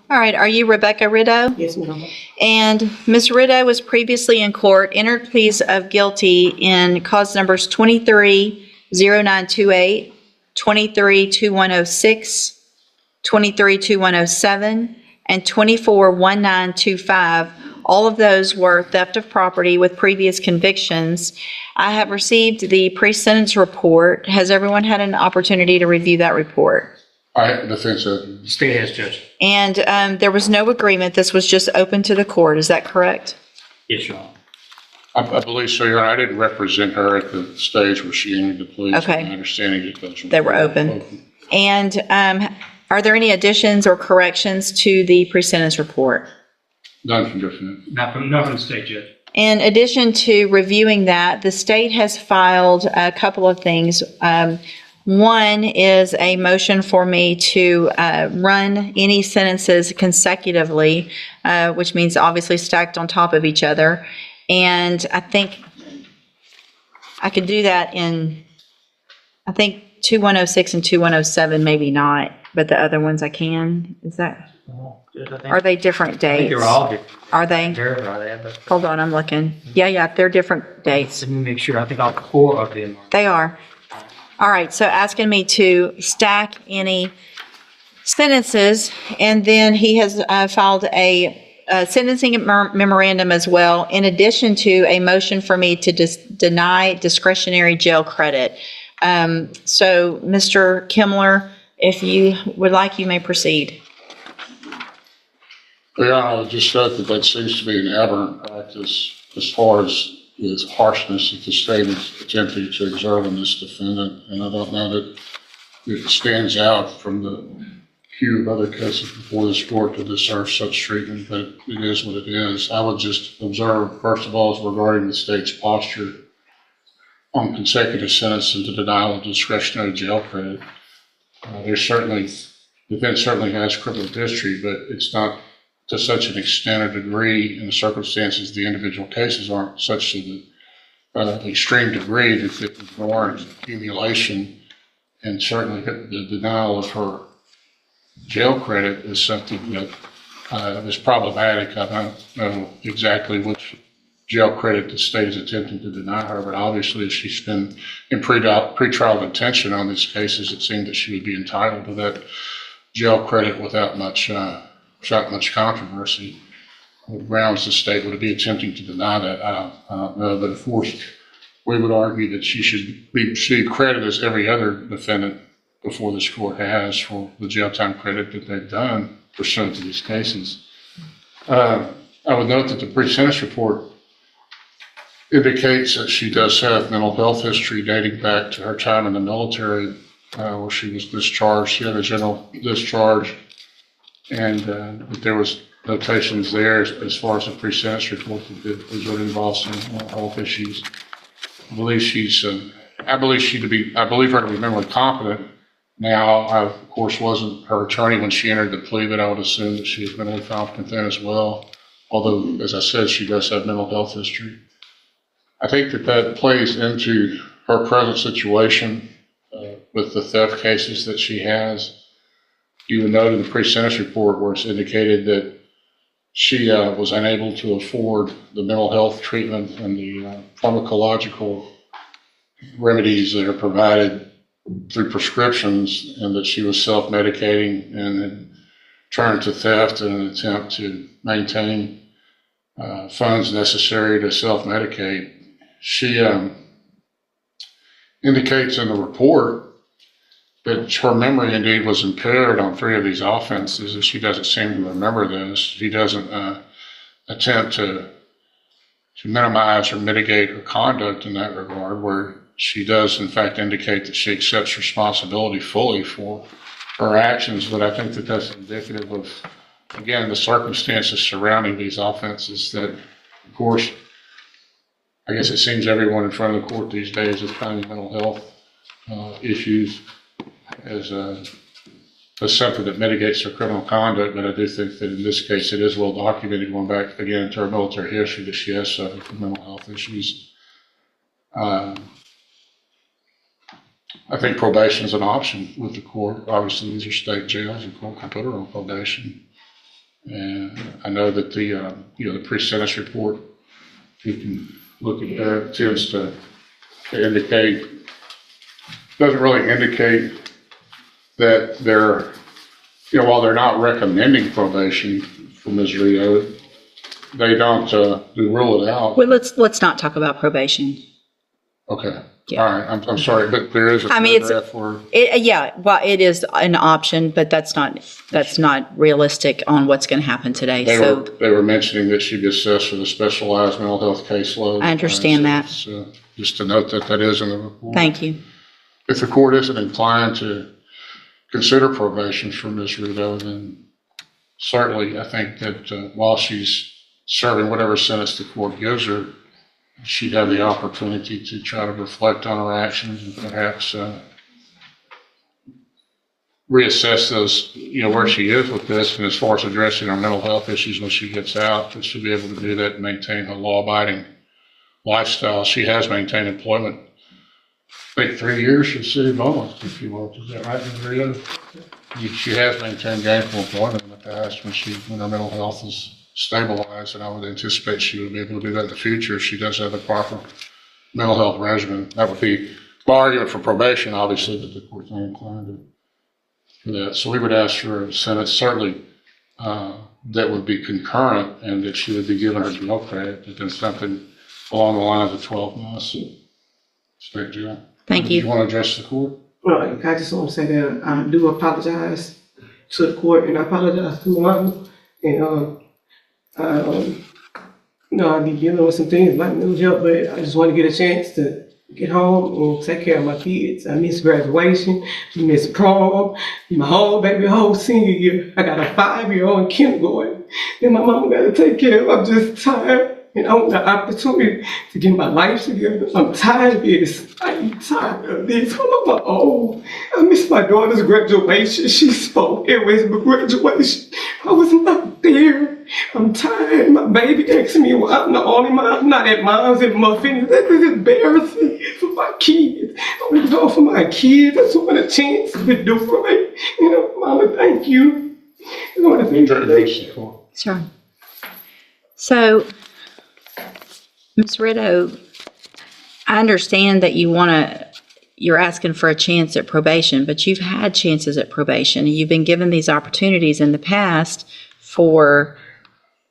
All right, are you Rebecca Rideau? Yes, ma'am. And Ms. Rideau was previously in court, entered pleas of guilty in cause numbers 230928, 232106, 232107, and 241925. All of those were theft of property with previous convictions. I have received the pre-sentence report. Has everyone had an opportunity to review that report? I defense it. State has, Judge. And there was no agreement. This was just open to the court. Is that correct? Yes, Your Honor. I believe so, Your Honor. I didn't represent her at the stage where she entered the plea. Okay. My understanding is that They were open. And are there any additions or corrections to the pre-sentence report? None from defense. Not from the state, Judge. In addition to reviewing that, the state has filed a couple of things. One is a motion for me to run any sentences consecutively, which means obviously stacked on top of each other. And I think I could do that in, I think 2106 and 2107, maybe not, but the other ones I can. Is that, are they different I dates? think they're all different. Are they? They're, are they? But Hold on, I'm looking. Yeah, they're different dates. let me make sure. I think all four of them are. They are. All right, so asking me to stack any sentences, and then he has filed a sentencing memorandum as well, in addition to a motion for me to deny discretionary jail credit. So, Mr. Kimler, if you would like, you may proceed. Your Honor, I would just note that that seems to be an aberrant practice as far as its harshness that the state is attempting to exert on this defendant. And I don't know that it stands out from the queue of other cases before this court to deserve such treatment, but it is what it is. I would just observe, first of all, regarding the state's posture on consecutive sentence and the denial of discretionary jail credit. The defense certainly has criminal history, but it's not to such an extent or degree in the circumstances the individual cases aren't such to the extreme degree that it would warrant accumulation, and certainly the denial of her jail credit is something that is problematic. I don't know exactly which jail credit the state is attempting to deny her, but obviously if she's been in pretrial detention on these cases, it seemed that she would be entitled to that jail credit without much controversy. What grounds the state would be attempting to deny that, I don't know, but of course we would argue that she should receive credit as every other defendant before this court has for the jail time credit that they've done pursuant to these cases. I would note that the pre-sentence report indicates that she does have mental health history dating back to her time in the military, where she was discharged. She had a general discharge, and that there was notations there as far as the pre-sentence report that would involve some health issues. I believe her to be mentally competent. Now, I, of course, wasn't her attorney when she entered the plea, but I would assume that she is mentally competent then as well. Although, as I said, she does have mental health history. I think that plays into her present situation with the theft cases that she has. You would note in the pre-sentence report where it's indicated that she was unable to afford the mental health treatment and the pharmacological remedies that are provided through prescriptions, and that she was self-medicating and had turned to theft in an attempt to maintain funds necessary to self-medicate. She indicates in the report that her memory indeed was impaired on 3 of these offenses, and she doesn't seem to remember this. She doesn't attempt to minimize or mitigate her conduct in that regard, where she does in fact indicate that she accepts responsibility fully for her actions. But I think that that's indicative of, again, the circumstances surrounding these offenses that, of course, I guess it seems everyone in front of the court these days is finding mental health issues as something that mitigates their criminal conduct. But I do think that in this case it is well documented, going back again to her military history, that she has suffered from mental health issues. I think probation is an option with the court. Obviously, these are state jails, and the court can put her on probation. And I know that the the pre-sentence report, if you can look at that, tends to indicate, doesn't really indicate that they're, while they're not recommending probation for Ms. Rito, they don't rule it out. Well, let's not talk about probation. Okay. Yeah. All right. I'm sorry, but there is a paragraph where. Well, it is an option, but that's not realistic on what's going to happen today. They were mentioning that she'd be assessed with a specialized mental health caseload. I understand that. So just to note that is in the report. Thank you. If the court isn't inclined to consider probation for Ms. Rito, then certainly I think that while she's serving whatever sentence the court gives her, she'd have the opportunity to try to reflect on her actions and perhaps reassess those, where she is with this. And as far as addressing her mental health issues when she gets out, that she'll be able to do that and maintain her law-abiding lifestyle. She has maintained employment, I think 3 years for the city of Beaumont, if you will. Is that right, Ms. Rito? She has maintained gainful employment in the past when her mental health is stabilized, and I would anticipate she would be able to do that in the future if she does have the proper mental health regimen. That would be my argument for probation, obviously, but the court's not inclined for that. So we would ask for a sentence, certainly, that would be concurrent and that she would be given her jail credit, but then something along the lines of 12 months. State jail. Thank you. Do you want to address the court? Well, I just want to say that I do apologize to the court, and I apologize to Martin. And I'll be dealing with some things like mental health, but I just want to get a chance to get home and take care of my kids. I miss graduation, I miss prom, my whole senior year. I got a 5-year-old in kindergarten, and my mama got to take care of. I'm just tired, and I want the opportunity to get my life together. I'm tired of this. I'm tired of this. I'm old. I miss my daughter's graduation. She spoke at Westbrook graduation. I was not there. I'm tired. My baby asking me why I'm the only mom. I'm not at mom's and muffins. That is embarrassing for my kids. I want to go for my kids. I just want a chance to do right. Mama, thank you. I want to thank you. Sure. So, Ms. Rito, I understand that you're asking for a chance at probation, but you've had chances at probation, and you've been given these opportunities in the past for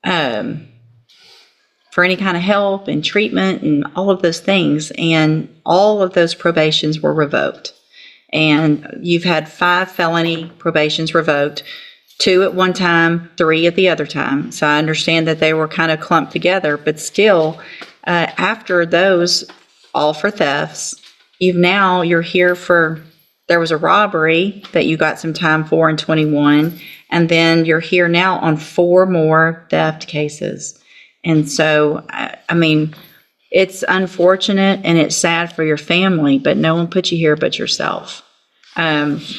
any kind of help and treatment and all of those things, and all of those probations were revoked. And you've had 5 felony probations revoked, 2 at one time, 3 at the other time. So I understand that they were kind of clumped together, but still, after those, all for thefts, you're here for, there was a robbery that you got some time for in 21, and then you're here now on 4 more theft cases. And so, I mean, it's unfortunate and it's sad for your family, but no one put you here but yourself. Mr.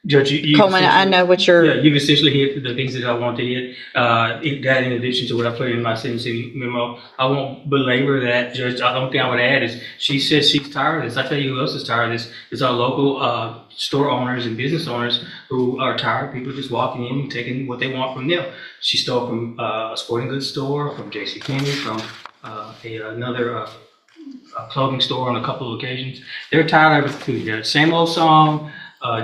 Judge, you Coleman, I know what you're... you've essentially hit the things that I want to hit. That in addition to what I put in my sentencing memo, I won't belabor that, Judge. The only thing I would add is she says she's tired of this. I tell you who else is tired of this. It's our local store owners and business owners who are tired of people just walking in and taking what they want from them. She stole from a sporting goods store, from JCPenney, from another clothing store on a couple of occasions. They're tired of it too, Judge. Same old song.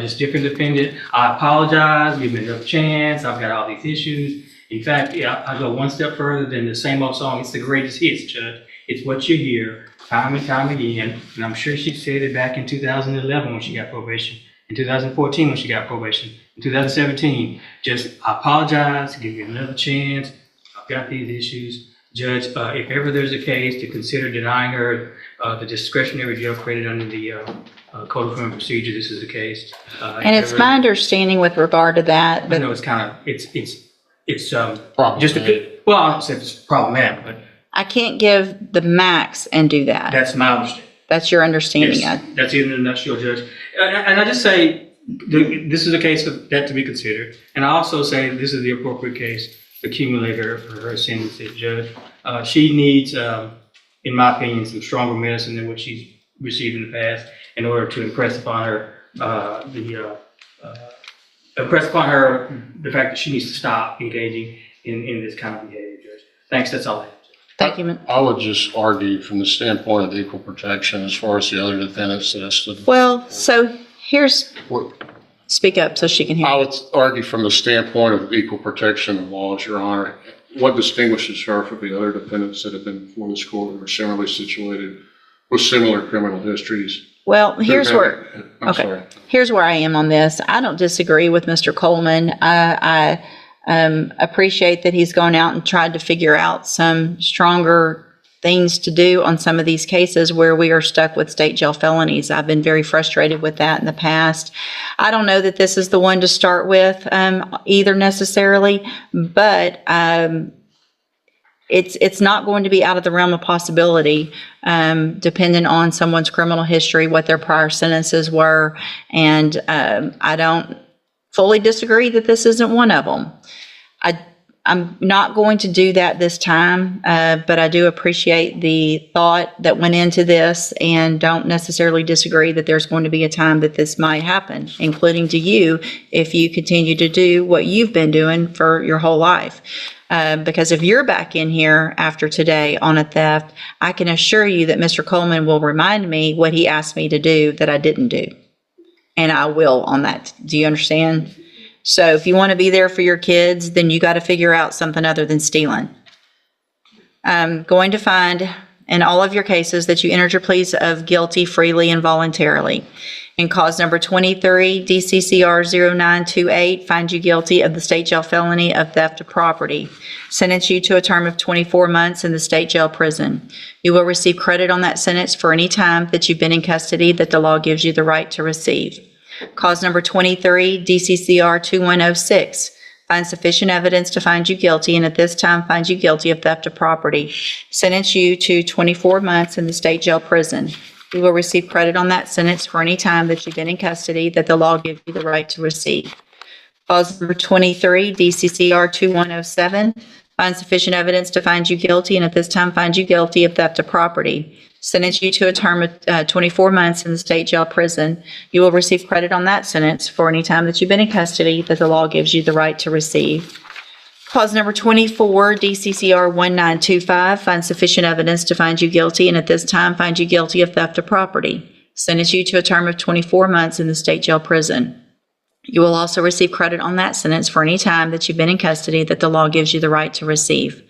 Just different defendant. I apologize. Give me another chance. I've got all these issues. In fact, I go one step further than the same old song. It's the greatest hits, Judge. It's what you hear time and time again. And I'm sure she said it back in 2011 when she got probation, in 2014 when she got probation, in 2017. Just, I apologize. Give me another chance. I've got these issues. Judge, if ever there's a case to consider denying her the discretionary jail credit under the Code of Criminal Procedure, this is the case. And it's my understanding with regard to that. I know it's kind of, it's just Problematic. well, I don't say it's problematic, but I can't give the max and do that. that's my understanding. That's your understanding. Yes, that's it in a nutshell, Judge. And I just say this is a case of that to be considered. And I also say this is the appropriate case to accumulate her for her sentence, Judge. She needs, in my opinion, some stronger medicine than what she's received in the past in order to impress upon her the impress upon her the fact that she needs to stop engaging in this kind of behavior, Judge. Thanks, that's all I have. Thank you. I would just argue from the standpoint of equal protection as far as the other defendants listed. Well, so here's, What- speak up so she can hear. I would argue from the standpoint of equal protection of laws, Your Honor. What distinguishes her from the other defendants that have been before this court who are similarly situated with similar criminal histories? Well, here's Who where, have- I'm okay. sorry. Here's where I am on this. I don't disagree with Mr. Coleman. I appreciate that he's gone out and tried to figure out some stronger things to do on some of these cases where we are stuck with state jail felonies. I've been very frustrated with that in the past. I don't know that this is the one to start with either necessarily, but it's not going to be out of the realm of possibility, depending on someone's criminal history, what their prior sentences were, and I don't fully disagree that this isn't one of them. I'm not going to do that this time, but I do appreciate the thought that went into this and don't necessarily disagree that there's going to be a time that this might happen, including to you if you continue to do what you've been doing for your whole life. Because if you're back in here after today on a theft, I can assure you that Mr. Coleman will remind me what he asked me to do that I didn't do. And I will on that. Do you understand? So if you want to be there for your kids, then you got to figure out something other than stealing. I'm going to find in all of your cases that you entered your pleas of guilty freely and voluntarily. In cause number 23, DCCR 0928, find you guilty of the state jail felony of theft of property. Sentence you to a term of 24 months in the state jail prison. You will receive credit on that sentence for any time that you've been in custody that the law gives you the right to receive. Cause number 23, DCCR 2106, find sufficient evidence to find you guilty and at this time find you guilty of theft of property. Sentence you to 24 months in the state jail prison. You will receive credit on that sentence for any time that you've been in custody that the law gives you the right to receive. Cause number 23, DCCR 2107, find sufficient evidence to find you guilty and at this time find you guilty of theft of property. Sentence you to a term of 24 months in the state jail prison. You will receive credit on that sentence for any time that you've been in custody that the law gives you the right to receive. Cause number 24, DCCR 1925, find sufficient evidence to find you guilty and at this time find you guilty of theft of property. Sentence you to a term of 24 months in the state jail prison. You will also receive credit on that sentence for any time that you've been in custody that the law gives you the right to receive.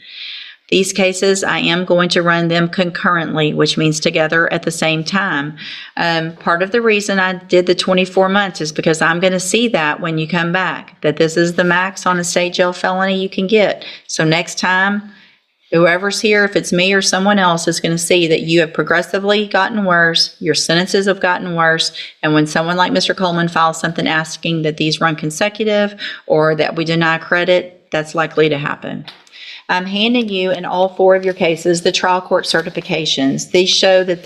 These cases, I am going to run them concurrently, which means together at the same time. Part of the reason I did the 24 months is because I'm going to see that when you come back, that this is the max on a state jail felony you can get. So next time, whoever's here, if it's me or someone else, is going to see that you have progressively gotten worse, your sentences have gotten worse, and when someone like Mr. Coleman files something asking that these run consecutive or that we deny credit, that's likely to happen. I'm handing you in all four of your cases the trial court certifications. These show that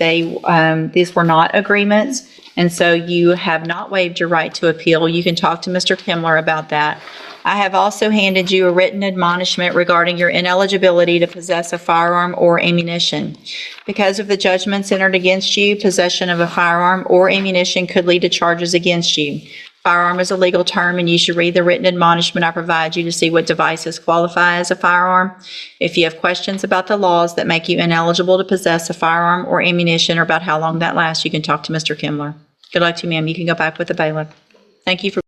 these were not agreements, and so you have not waived your right to appeal. You can talk to Mr. Kimler about that. I have also handed you a written admonishment regarding your ineligibility to possess a firearm or ammunition. Because of the judgments entered against you, possession of a firearm or ammunition could lead to charges against you. Firearm is a legal term, and you should read the written admonishment I provide you to see what devices qualify as a firearm. If you have questions about the laws that make you ineligible to possess a firearm or ammunition or about how long that lasts, you can talk to Mr. Kimler. Good luck to you, ma'am. You can go back with the bailiff. Thank you for